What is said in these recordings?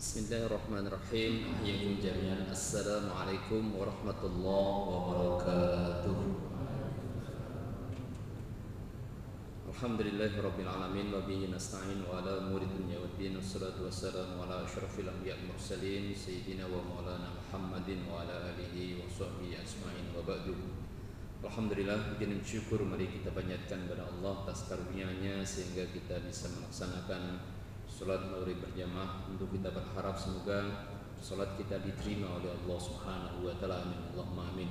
Bismillahirrahmanirrahim. Ahyikum jami'an. Assalamualaikum warahmatullahi wabarakatuh. Alhamdulillahirabbil alamin wa bihi nasta'in wa ala umuri dunya waddin. Wassalatu wassalamu ala asyrafil anbiya'i wal mursalin sayyidina wa maulana Muhammadin wa ala alihi wa sahbihi ajma'in wa ba'du. Alhamdulillah, puji syukur mari kita panjatkan kepada Allah atas karunia-Nya sehingga kita bisa melaksanakan salat maghrib berjamaah. Untuk kita berharap semoga salat kita diterima oleh Allah Subhanahu wa taala. Amin. Allahumma amin.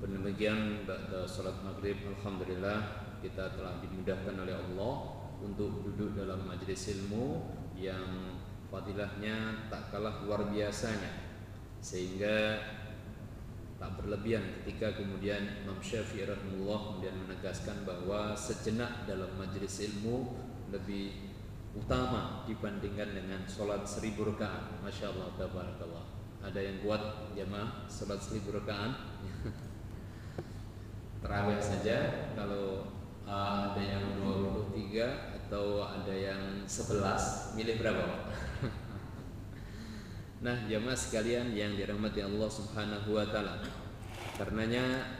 Demikian ba'da salat maghrib, alhamdulillah kita telah dimudahkan oleh Allah untuk duduk dalam majelis ilmu yang fadilahnya tak kalah luar biasanya, sehingga tak berlebihan ketika kemudian Imam Syafi'i rahimahullah kemudian menegaskan bahwa sejenak dalam majelis ilmu lebih utama dibandingkan dengan sholat 1000 rakaat. Masya Allah, tabarakallah. Ada yang kuat jamaah sholat 1000 rakaat? Terawih saja kalau ada yang 23 atau ada yang 11, milih berapa Pak? Nah jamaah sekalian yang dirahmati Allah Subhanahu wa taala, karenanya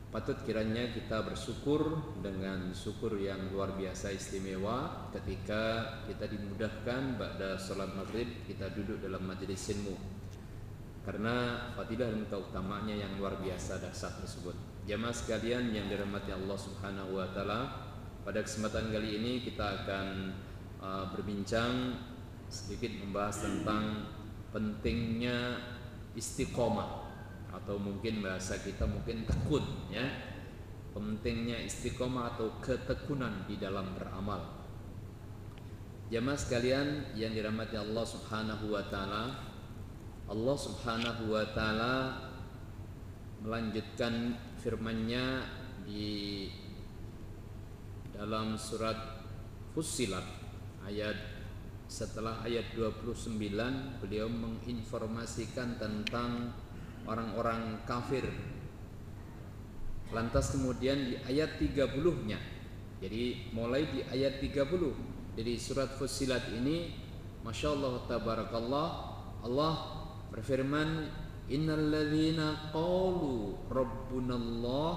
patut kiranya kita bersyukur dengan syukur yang luar biasa istimewa ketika kita dimudahkan ba'da salat maghrib kita duduk dalam majelis ilmu, karena fadilah dan keutamaannya yang luar biasa dahsyat tersebut. Jamaah sekalian yang dirahmati Allah Subhanahu wa taala, pada kesempatan kali ini kita akan berbincang sedikit membahas tentang pentingnya istiqomah, atau mungkin bahasa kita mungkin tekun, ya. Pentingnya istiqomah atau ketekunan di dalam beramal. Jamaah sekalian yang dirahmati Allah Subhanahu wa taala, Allah Subhanahu wa taala melanjutkan firman-Nya di dalam surat Fussilat setelah ayat 29 beliau menginformasikan tentang orang-orang kafir. Lantas kemudian di ayat 30-nya, jadi mulai di ayat 30 dari surat Fussilat ini, Masya Allah, tabarakallah, Allah berfirman, innal ladzina qalu rabbunallah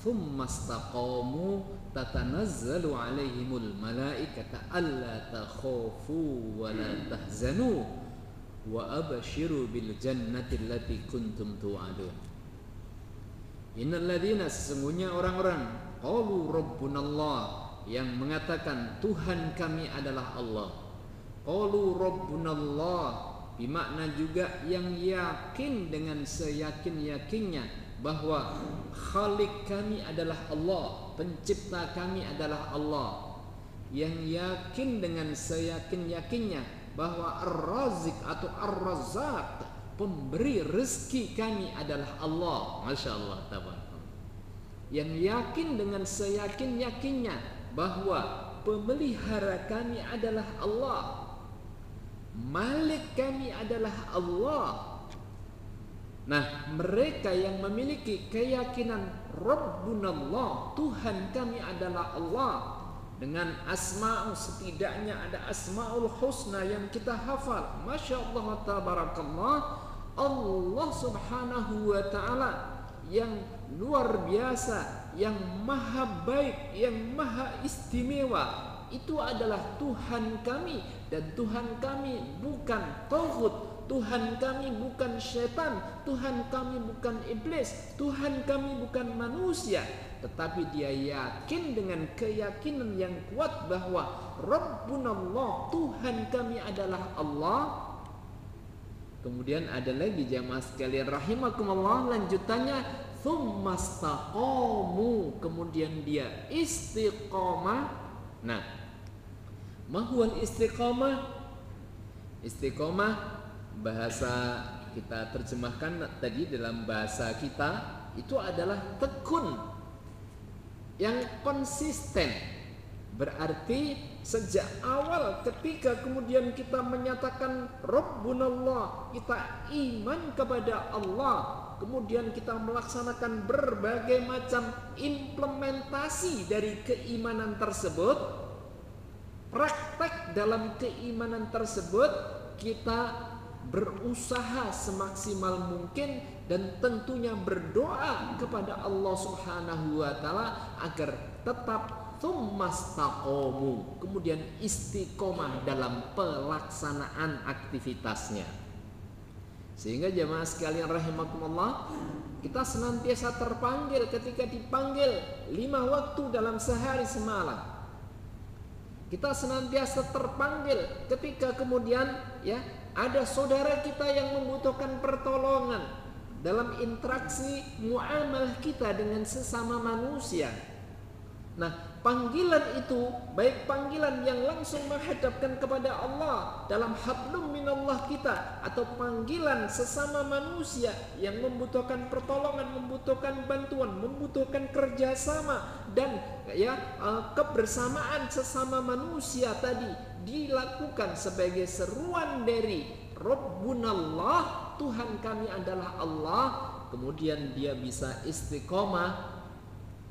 thumma istaqamu tatanazzalu alaihimul malaikata alla takhafu wa la tahzanu wa abashiru bil jannati allati kuntum tu'adun. Innal ladzina, sesungguhnya orang-orang, qalu rabbunallah, yang mengatakan Tuhan kami adalah Allah. Qalu rabbunallah bermakna juga yang yakin dengan seyakin-yakinnya bahwa Khalik kami adalah Allah, pencipta kami adalah Allah. Yang yakin dengan seyakin-yakinnya bahwa Ar-Razik atau Ar-Razzaq, pemberi rezeki kami adalah Allah. Masya Allah, tabarakallah. Yang yakin dengan seyakin-yakinnya bahwa pemelihara kami adalah Allah, Malik kami adalah Allah. Nah, mereka yang memiliki keyakinan Rabbunallah, Tuhan kami adalah Allah, dengan asma'u, setidaknya ada asma'ul husna yang kita hafal. Masya Allah, tabarakallah. Allah Subhanahu wa ta'ala yang luar biasa, yang maha baik, yang maha istimewa, itu adalah Tuhan kami. Dan Tuhan kami bukan tauhid, Tuhan kami bukan syaitan, Tuhan kami bukan iblis, Tuhan kami bukan manusia, tetapi dia yakin dengan keyakinan yang kuat bahwa Rabbunallah, Tuhan kami adalah Allah. Kemudian ada lagi jamaah sekalian rahimakumullah, lanjutannya tsumastaqamu, kemudian dia istiqomah. Nah, mahwal istiqomah? Istiqomah bahasa kita terjemahkan tadi dalam bahasa kita itu adalah tekun yang konsisten. Berarti sejak awal ketika kemudian kita menyatakan Rabbunallah, kita iman kepada Allah, kemudian kita melaksanakan berbagai macam implementasi dari keimanan tersebut, praktek dalam keimanan tersebut, kita berusaha semaksimal mungkin dan tentunya berdoa kepada Allah Subhanahu wa taala agar tetap tsumastaqomu, kemudian istiqomah dalam pelaksanaan aktivitasnya. Sehingga jamaah sekalian rahimakumullah, kita senantiasa terpanggil ketika dipanggil 5 waktu dalam sehari semalam. Kita senantiasa terpanggil ketika kemudian ya ada saudara kita yang membutuhkan pertolongan dalam interaksi muamalah kita dengan sesama manusia. Nah, panggilan itu baik panggilan yang langsung menghadapkan kepada Allah dalam hablum minallah kita, atau panggilan sesama manusia yang membutuhkan pertolongan, membutuhkan bantuan, membutuhkan kerjasama dan ya kebersamaan sesama manusia tadi dilakukan sebagai seruan dari Rabbunallah, Tuhan kami adalah Allah. Kemudian dia bisa istiqomah.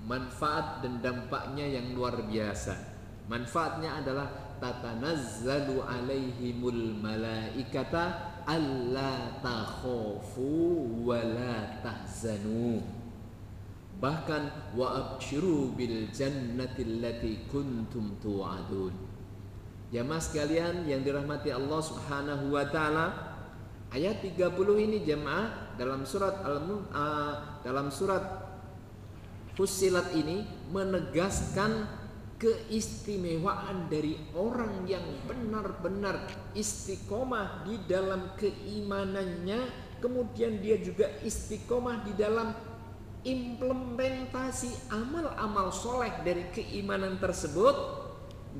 Manfaat dan dampaknya yang luar biasa. Manfaatnya adalah tatanazzalu alaihimul malaikata alla takhafu wa la tahzanu. Bahkan wa abshiru bil jannati allati kuntum tu'adun. Jamaah sekalian yang dirahmati Allah Subhanahu wa taala, ayat 30 ini jamaah dalam surat Fussilat ini menegaskan keistimewaan dari orang yang benar-benar istiqomah di dalam keimanannya, kemudian dia juga istiqomah di dalam implementasi amal-amal soleh dari keimanan tersebut.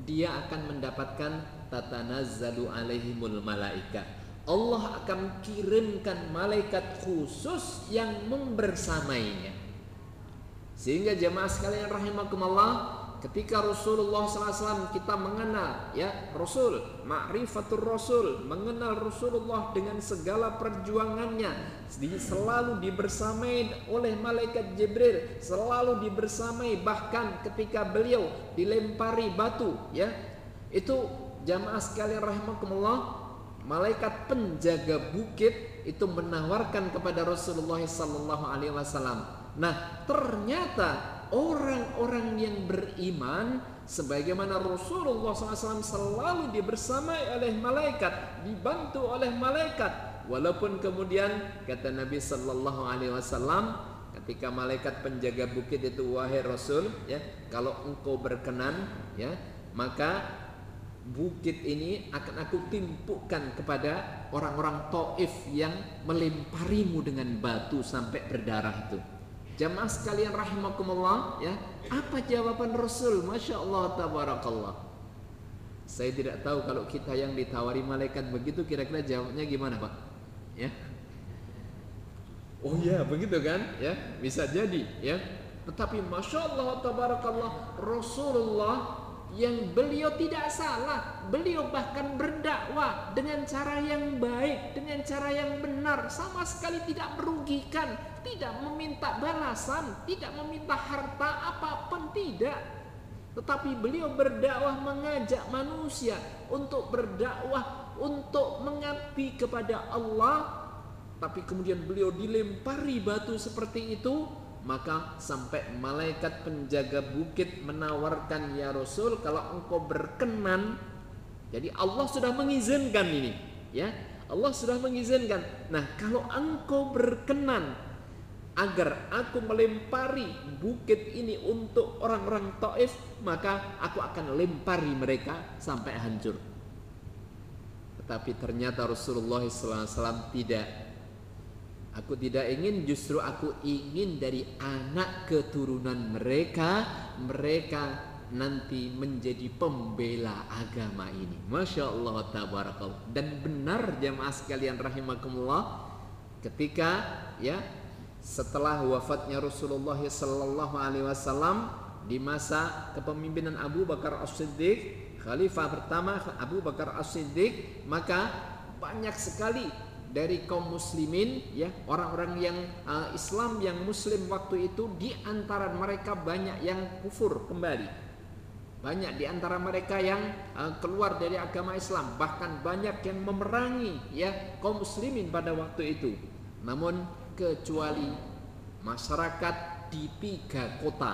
Dia akan mendapatkan tatanazzalu alaihimul malaika. Allah akan kirimkan malaikat khusus yang membersamainya. Sehingga jamaah sekalian rahimakumullah, ketika Rasulullah SAW kita mengenal ya Rasul, ma'rifatul Rasul, mengenal Rasulullah dengan segala perjuangannya, selalu dibersamai oleh malaikat Jibril, selalu dibersamai, bahkan ketika beliau dilempari batu ya, itu jamaah sekalian rahimakumullah, malaikat penjaga bukit itu menawarkan kepada Rasulullah SAW. Nah, ternyata orang-orang yang beriman sebagaimana Rasulullah SAW selalu dibersamai oleh malaikat, dibantu oleh malaikat. Walaupun kemudian kata Nabi Sallallahu Alaihi Wasallam ketika malaikat penjaga bukit itu, wahai Rasul, ya, kalau engkau berkenan, ya, maka bukit ini akan aku timpukkan kepada orang-orang Taif yang melemparimu dengan batu sampai berdarah itu. Jamaah sekalian rahimakumullah, ya, apa jawaban Rasul? Masya Allah, tabarakallah. Saya tidak tahu kalau kita yang ditawari malaikat begitu, kira-kira jawabnya gimana, Pak? Ya, oh ya, begitu kan? Ya, bisa jadi, ya. Tetapi masya Allah, tabarakallah, Rasulullah yang beliau tidak salah, beliau bahkan berdakwah dengan cara yang baik, dengan cara yang benar, sama sekali tidak merugikan, tidak meminta balasan, tidak meminta harta apapun, tidak. Tetapi beliau berdakwah, mengajak manusia untuk berdakwah, untuk mengabdi kepada Allah. Tapi kemudian beliau dilempari batu seperti itu, maka sampai malaikat penjaga bukit menawarkan, ya Rasul, kalau engkau berkenan. Jadi Allah sudah mengizinkan ini, ya, Allah sudah mengizinkan. Nah, kalau engkau berkenan agar aku melempari bukit ini untuk orang-orang Taif, maka aku akan lempari mereka sampai hancur. Tetapi ternyata Rasulullah SAW tidak. Aku tidak ingin, justru aku ingin dari anak keturunan mereka nanti menjadi pembela agama ini. Masya Allah, tabarakallah. Dan benar jamaah sekalian rahimakumullah, ketika ya setelah wafatnya Rasulullah SAW di masa kepemimpinan Abu Bakar As-Siddiq, khalifah pertama Abu Bakar As-Siddiq, maka banyak sekali dari kaum muslimin, ya, orang-orang yang Islam yang muslim waktu itu, di antara mereka banyak yang kufur kembali. Banyak di antara mereka yang keluar dari agama Islam, bahkan banyak yang memerangi ya kaum muslimin pada waktu itu. Namun kecuali masyarakat di 3 kota.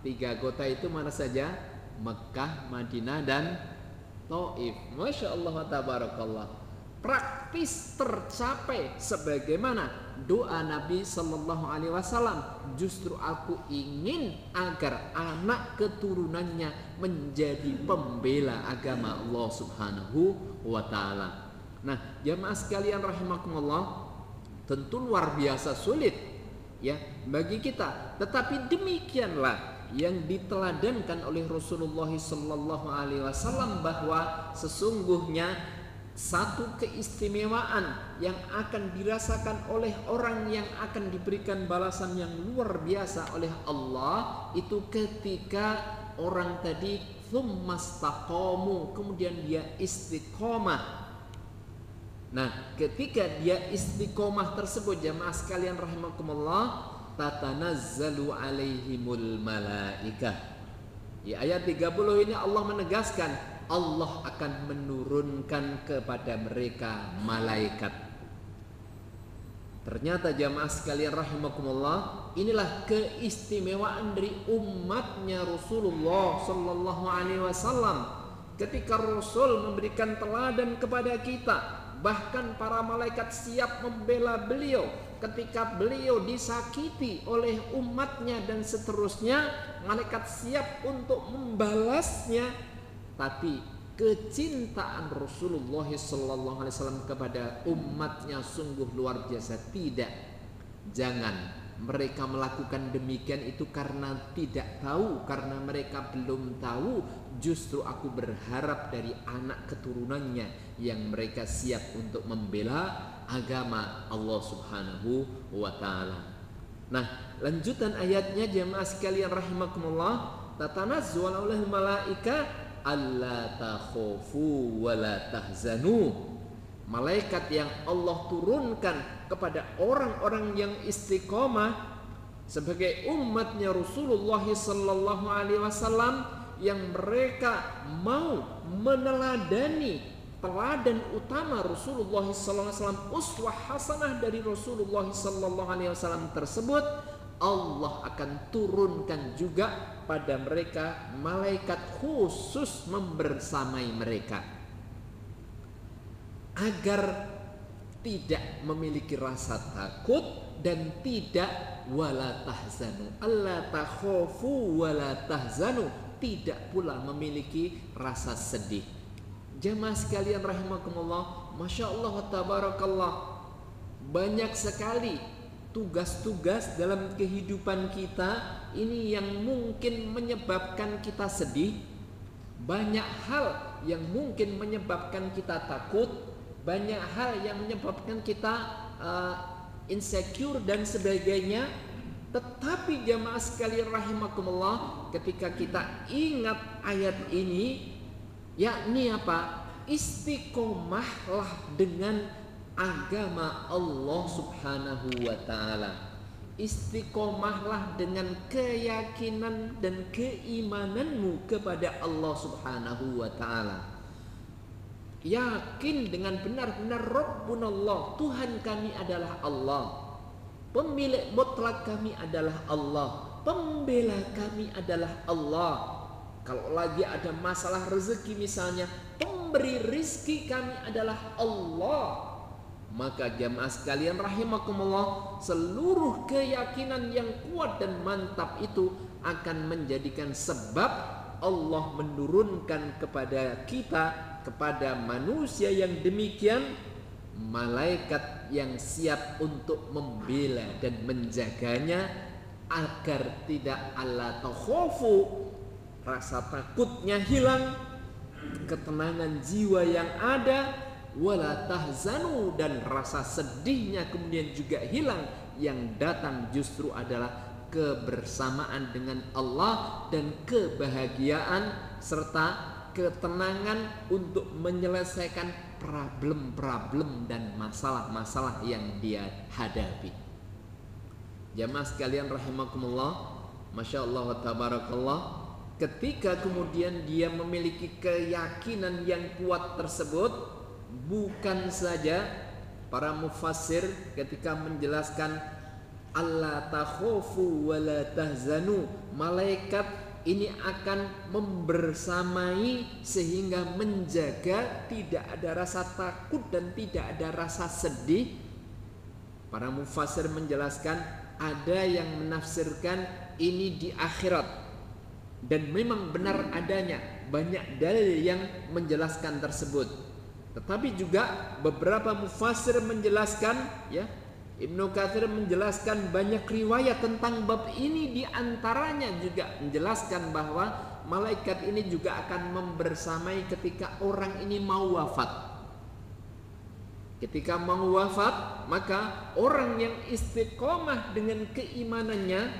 3 kota itu mana saja? Mekah, Madinah, dan Taif. Masya Allah wa tabarakallah. Praktis tercapai sebagaimana doa Nabi Sallallahu Alaihi Wasallam. Justru aku ingin agar anak keturunannya menjadi pembela agama Allah Subhanahu wa Ta'ala. Nah, jamaah sekalian rahimakumullah, tentu luar biasa sulit ya bagi kita, tetapi demikianlah yang diteladankan oleh Rasulullah Sallallahu Alaihi Wasallam, bahwa sesungguhnya satu keistimewaan yang akan dirasakan oleh orang yang akan diberikan balasan yang luar biasa oleh Allah itu ketika orang tadi tsumastaqamu, kemudian dia istiqomah. Nah, ketika dia istiqomah tersebut, jamaah sekalian rahimakumullah, tatanazzalu alaihimul malaikah. Di ayat 30 ini Allah menegaskan Allah akan menurunkan kepada mereka malaikat. Ternyata jamaah sekalian rahimakumullah, inilah keistimewaan dari umatnya Rasulullah Sallallahu Alaihi Wasallam. Ketika Rasul memberikan teladan kepada kita, bahkan para malaikat siap membela beliau ketika beliau disakiti oleh umatnya dan seterusnya, malaikat siap untuk membalasnya. Tapi kecintaan Rasulullah Sallallahu Alaihi Wasallam kepada umatnya sungguh luar biasa. Tidak, jangan mereka melakukan demikian itu karena tidak tahu, karena mereka belum tahu. Justru aku berharap dari anak keturunannya yang mereka siap untuk membela agama Allah Subhanahu wa Ta'ala. Nah, lanjutan ayatnya jamaah sekalian rahimakumullah, tatanazzalu alaihim malaika alla takhafu wa la tahzanu. Malaikat yang Allah turunkan kepada orang-orang yang istiqomah sebagai umatnya Rasulullah Sallallahu Alaihi Wasallam, yang mereka mau meneladani teladan utama Rasulullah Sallallahu Alaihi Wasallam, uswah hasanah dari Rasulullah Sallallahu Alaihi Wasallam tersebut, Allah akan turunkan juga pada mereka malaikat khusus membersamai mereka agar tidak memiliki rasa takut dan tidak wala tahzanu, alla takhafu wala tahzanu, tidak pula memiliki rasa sedih. Jamaah sekalian rahimakumullah, masya Allah wa tabarakallah, banyak sekali tugas-tugas dalam kehidupan kita ini yang mungkin menyebabkan kita sedih. Banyak hal yang mungkin menyebabkan kita takut, banyak hal yang menyebabkan kita insecure dan sebagainya. Tetapi jamaah sekalian rahimakumullah, ketika kita ingat ayat ini, yakni apa? Istiqomahlah dengan agama Allah Subhanahu wa Ta'ala. Istiqomahlah dengan keyakinan dan keimananmu kepada Allah Subhanahu wa Ta'ala. Yakin dengan benar-benar Rabbunallah, Tuhan kami adalah Allah, pemilik mutlak kami adalah Allah, pembela kami adalah Allah. Kalau lagi ada masalah rezeki misalnya, pemberi rizki kami adalah Allah. Maka jamaah sekalian rahimakumullah, seluruh keyakinan yang kuat dan mantap itu akan menjadikan sebab Allah menurunkan kepada kita, kepada manusia yang demikian, malaikat yang siap untuk membela dan menjaganya agar tidak alla takhafu, rasa takutnya hilang, ketenangan jiwa yang ada, wala tahzanu, dan rasa sedihnya kemudian juga hilang. Yang datang justru adalah kebersamaan dengan Allah dan kebahagiaan serta ketenangan untuk menyelesaikan problem-problem dan masalah-masalah yang dia hadapi. Jamaah sekalian rahimakumullah, masya Allah wa tabarakallah, ketika kemudian dia memiliki keyakinan yang kuat tersebut, bukan saja para mufassir ketika menjelaskan alla takhafu wa la tahzanu, malaikat ini akan membersamai sehingga menjaga tidak ada rasa takut dan tidak ada rasa sedih. Para mufassir menjelaskan ada yang menafsirkan ini di akhirat, dan memang benar adanya banyak dalil yang menjelaskan tersebut. Tetapi juga beberapa mufassir menjelaskan, ya, Ibnu Katsir menjelaskan banyak riwayat tentang bab ini, di antaranya juga menjelaskan bahwa malaikat ini juga akan membersamai ketika orang ini mau wafat. Ketika mau wafat, maka orang yang istiqomah dengan keimanannya,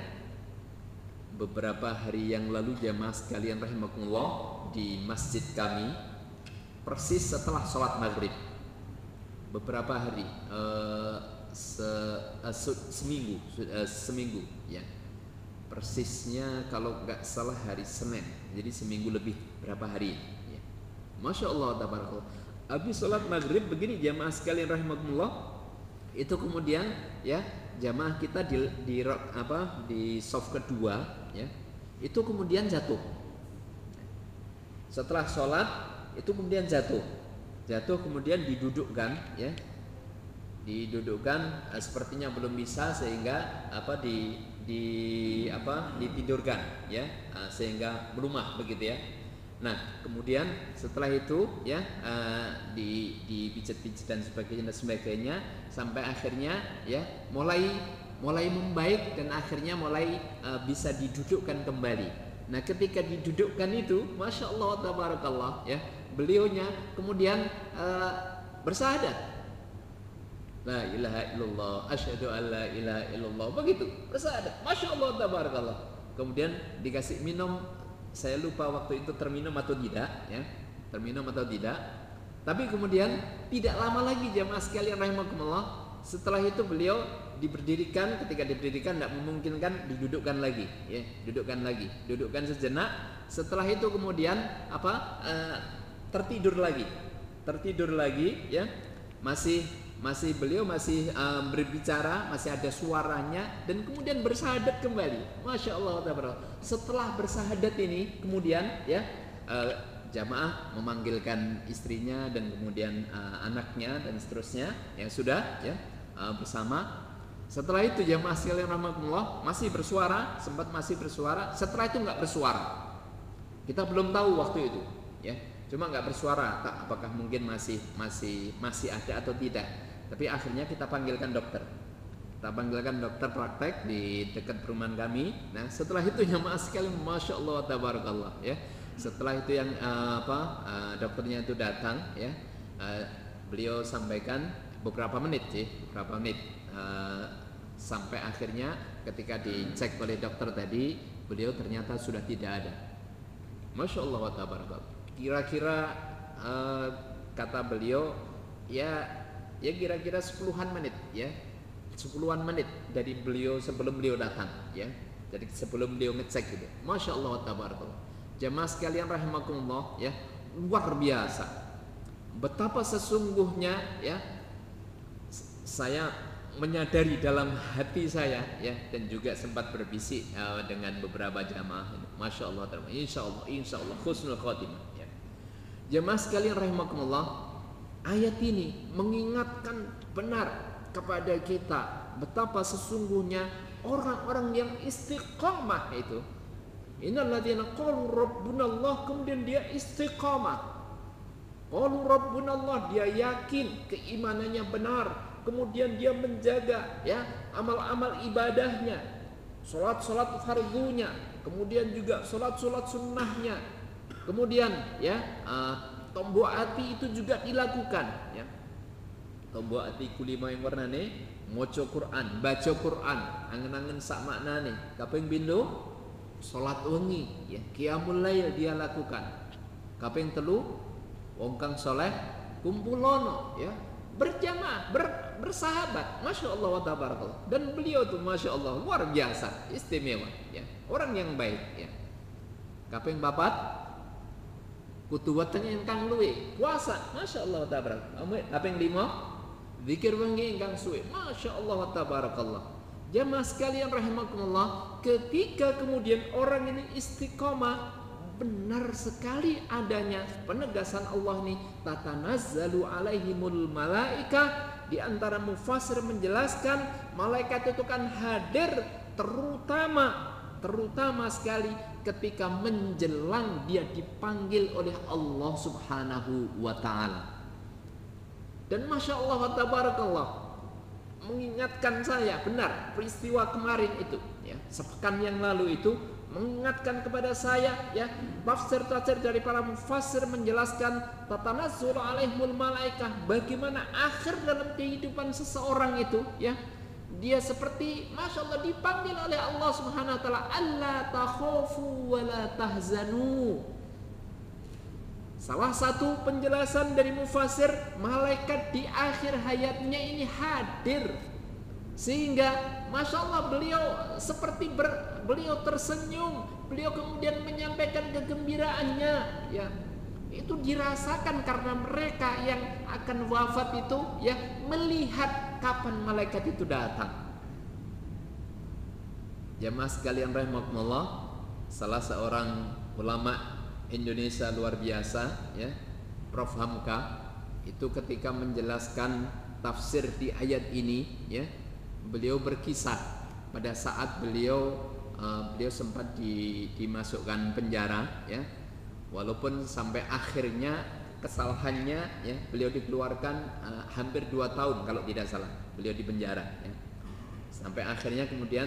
beberapa hari yang lalu jamaah sekalian rahimakumullah, di masjid kami persis setelah sholat maghrib, beberapa hari seminggu ya, persisnya kalau nggak salah hari Senin, jadi seminggu lebih berapa hari ya. Masya Allah tabarakallah. Habis sholat maghrib begini jamaah sekalian rahimakumullah, itu kemudian ya jamaah kita di saf kedua ya, itu kemudian jatuh. Setelah sholat itu kemudian jatuh kemudian didudukkan ya, sepertinya belum bisa sehingga ditidurkan ya, sehingga melumah begitu ya. Nah kemudian setelah itu ya dipijat-pijat dan sebagainya sampai akhirnya ya mulai membaik dan akhirnya mulai bisa didudukkan kembali. Nah ketika didudukkan itu, masya Allah tabarakallah ya, beliaunya kemudian bersyahadat, la ilaha illallah asyhadu an la ilaha illallah, begitu bersyahadat, masya Allah tabarakallah. Kemudian dikasih minum, saya lupa waktu itu terminum atau tidak ya, tapi kemudian tidak lama lagi jamaah sekalian rahimakumullah, setelah itu beliau diberdirikan. Ketika diberdirikan tidak memungkinkan, didudukkan lagi ya, dudukkan sejenak. Setelah itu kemudian tertidur lagi ya, beliau masih berbicara, masih ada suaranya, dan kemudian bersyahadat kembali. Masya Allah. Setelah bersyahadat ini kemudian ya jamaah memanggilkan istrinya dan kemudian anaknya dan seterusnya yang sudah ya bersama. Setelah itu jamaah sekalian rahmatullah masih bersuara, setelah itu nggak bersuara. Kita belum tahu waktu itu ya, cuma nggak bersuara, apakah mungkin masih ada atau tidak. Tapi akhirnya kita panggilkan dokter praktek di dekat perumahan kami. Nah setelah itu jamaah sekalian, masya Allah tabarakallah ya, setelah itu yang dokternya itu datang ya, beliau sampaikan beberapa menit sampai akhirnya ketika dicek oleh dokter tadi, beliau ternyata sudah tidak ada. Masya Allah tabarakallah. Kira-kira kata beliau ya kira-kira 10-an menit dari beliau sebelum beliau datang ya, jadi sebelum beliau ngecek gitu. Masya Allah tabarakallah. Jamaah sekalian rahimakumullah ya, luar biasa betapa sesungguhnya ya, saya menyadari dalam hati saya ya, dan juga sempat berbisik dengan beberapa jamaah. Masya Allah, insya Allah husnul khotimah ya. Jamaah sekalian rahimakumullah, ayat ini mengingatkan benar kepada kita betapa sesungguhnya orang-orang yang istiqamah itu, innalladzina qalu rabbunallah, kemudian dia istiqamah, qalu rabbunallah, dia yakin keimanannya benar, kemudian dia menjaga ya amal-amal ibadahnya, salat fardunya, kemudian juga salat sunnahnya, kemudian ya tombo ati itu juga dilakukan ya. Tombo ati kulima yang warnane maca Quran, baca Quran, angen-angen sak maknane. Kaping pindho salat wengi ya, qiyamul lail dia lakukan. Kaping telu wong kang saleh kumpulono ya, berjamaah, bersahabat. Masya Allah wa tabarakallah. Dan beliau tuh masya Allah luar biasa, istimewa ya, orang yang baik ya. Kaping papat kudu weteng ingkang luwih puasa, masyaallah tabarakallah. Kaping 5 zikir wengi ingkang suwe, masyaallah tabarakallah. Jamaah sekalian rahimakumullah, ketika kemudian orang ini istiqomah, benar sekali adanya penegasan Allah nih, tatanazzalu alaihimul malaika. Di antara mufassir menjelaskan malaikat itu kan hadir terutama sekali ketika menjelang dia dipanggil oleh Allah Subhanahu wa taala. Dan masya Allah wa tabarakallah, mengingatkan saya benar peristiwa kemarin itu ya, sepekan yang lalu itu mengingatkan kepada saya ya, tafsir-tafsir dari para mufassir menjelaskan tatanazzul alaihimul malaikah, bagaimana akhir dalam kehidupan seseorang itu ya, dia seperti masya Allah dipanggil oleh Allah Subhanahu wa taala, alla takhafu wa la tahzanu. Salah satu penjelasan dari mufassir, malaikat di akhir hayatnya ini hadir, sehingga masya Allah beliau seperti beliau tersenyum, beliau kemudian menyampaikan kegembiraannya ya, itu dirasakan karena mereka yang akan wafat itu ya melihat kapan malaikat itu datang. Jamaah sekalian rahimakumullah, salah seorang ulama Indonesia luar biasa ya, Prof Hamka, itu ketika menjelaskan tafsir di ayat ini ya, beliau berkisah pada saat beliau sempat dimasukkan penjara ya, walaupun sampai akhirnya kesalahannya ya, beliau dikeluarkan hampir 2 tahun kalau tidak salah beliau di penjara ya. Sampai akhirnya kemudian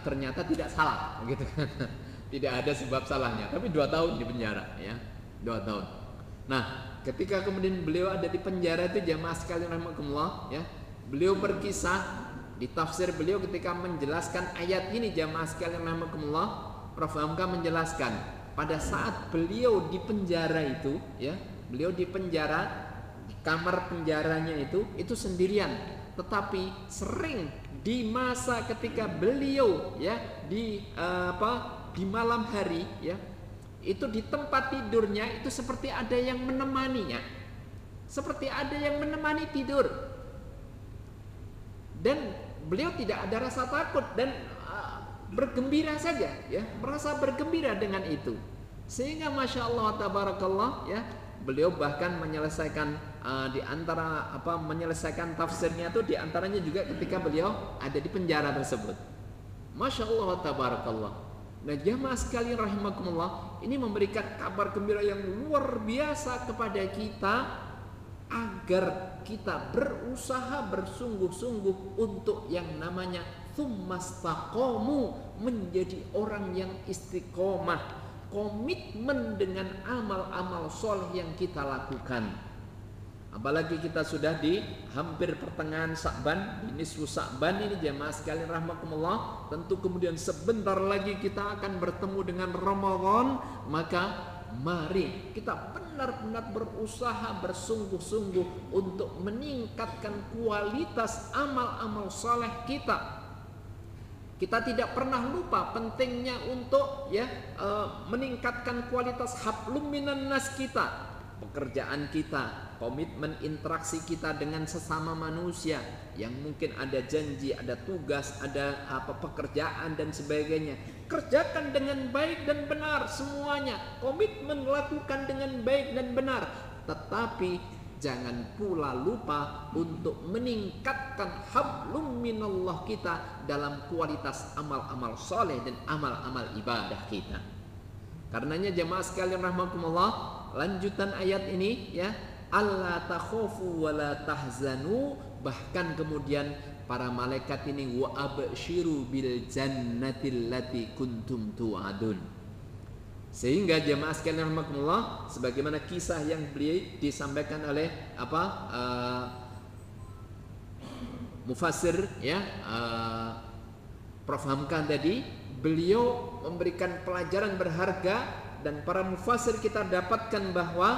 ternyata tidak salah gitu kan. Tidak ada sebab salahnya, tapi 2 tahun di penjara ya, 2 tahun. Nah, ketika kemudian beliau ada di penjara itu jamaah sekalian rahimakumullah ya, beliau berkisah di tafsir beliau ketika menjelaskan ayat ini jamaah sekalian rahimakumullah, Prof Hamka menjelaskan pada saat beliau di penjara itu ya, beliau di penjara, di kamar penjaranya itu sendirian, tetapi sering di masa ketika beliau ya di malam hari ya, itu di tempat tidurnya itu seperti ada yang menemaninya, seperti ada yang menemani tidur, dan beliau tidak ada rasa takut dan bergembira saja ya, merasa bergembira dengan itu, sehingga masya Allah tabarakallah ya, beliau bahkan menyelesaikan di antara menyelesaikan tafsirnya itu di antaranya juga ketika beliau ada di penjara tersebut. Masya Allah tabarakallah. Nah jamaah sekalian rahimakumullah, ini memberikan kabar gembira yang luar biasa kepada kita agar kita berusaha bersungguh-sungguh untuk yang namanya tsumastaqamu, menjadi orang yang istiqomah, komitmen dengan amal-amal soleh yang kita lakukan. Apalagi kita sudah di hampir pertengahan Sya'ban, di nisfu Sya'ban ini jamaah sekalian rahmakumullah, tentu kemudian sebentar lagi kita akan bertemu dengan Ramadan. Maka mari kita benar-benar berusaha bersungguh-sungguh untuk meningkatkan kualitas amal-amal saleh kita. Kita tidak pernah lupa pentingnya untuk ya meningkatkan kualitas hablum minan nas kita, pekerjaan kita, komitmen interaksi kita dengan sesama manusia yang mungkin ada janji, ada tugas, ada pekerjaan dan sebagainya. Kerjakan dengan baik dan benar semuanya, komitmen lakukan dengan baik dan benar, tetapi jangan pula lupa untuk meningkatkan hablum minallah kita dalam kualitas amal-amal soleh dan amal-amal ibadah kita. Karenanya jamaah sekalian rahmakumullah, lanjutan ayat ini ya, alla takhafu wa la tahzanu, bahkan kemudian para malaikat ini wa absyiru bil jannatil lati kuntum tu'adun. Sehingga jemaah sekalian rahmatullah, sebagaimana kisah yang beliau disampaikan oleh mufassir ya, Prof Hamka tadi, beliau memberikan pelajaran berharga dan para mufassir kita dapatkan bahwa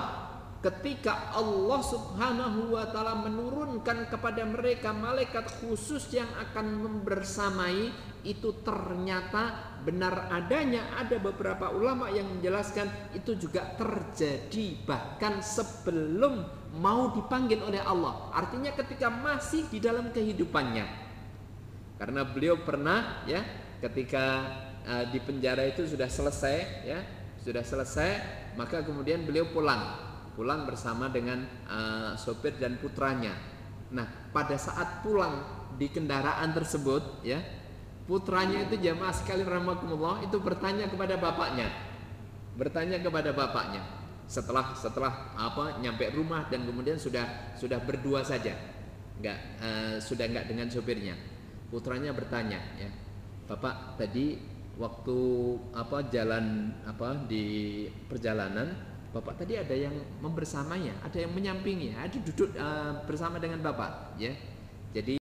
ketika Allah Subhanahu wa taala menurunkan kepada mereka malaikat khusus yang akan membersamai, itu ternyata benar adanya. Ada beberapa ulama yang menjelaskan itu juga terjadi bahkan sebelum mau dipanggil oleh Allah. Artinya ketika masih di dalam kehidupannya. Karena beliau pernah ya ketika di penjara itu sudah selesai ya, sudah selesai, maka kemudian beliau pulang bersama dengan sopir dan putranya. Nah, pada saat pulang di kendaraan tersebut ya, putranya itu jamaah sekalian rahimakumullah itu bertanya kepada bapaknya. Setelah nyampe rumah dan kemudian sudah berdua saja. Sudah enggak dengan sopirnya. Putranya bertanya ya, "Bapak, tadi waktu jalan di perjalanan, Bapak tadi ada yang membersamanya, ada yang menyampingi, ada duduk bersama dengan Bapak ya." Jadi